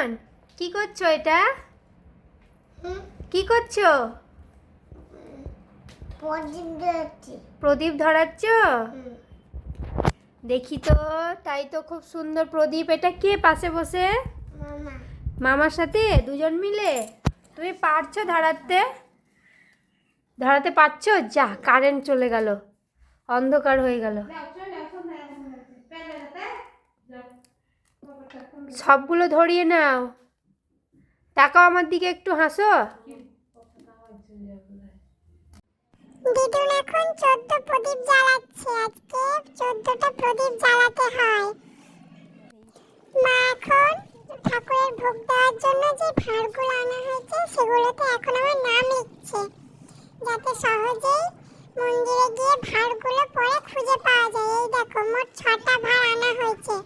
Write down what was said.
দিদুন কি করছো এটা? কি করছো? প্রদীপ ধরাচ্ছ? দেখি তো, তাই তো, খুব সুন্দর প্রদীপ। এটা কে পাশে বসে? মামার সাথে দুজন মিলে? তুমি পারছো ধরাতে পারছো? যা, কারেন্ট চলে গেল, অন্ধকার হয়ে গেল। সবগুলো ধরিয়ে নাও। তাকাও আমার দিকে, একটু হাসো। দিদুন এখন 14 প্রদীপ জ্বালাচ্ছে। আজকে 14টা প্রদীপ জ্বালাতে হয়। মা এখন ঠাকুরের ভোগ দেওয়ার জন্য যে ভাঁড়গুলো আনা হয়েছে সেগুলোতে এখন আমার নাম লিখছে, যাতে সহজেই মন্দিরে গিয়ে ভাঁড়গুলো পরে খুঁজে পাওয়া যায়। এই দেখো, মোট 6টা ভাঁড় আনা হয়েছে।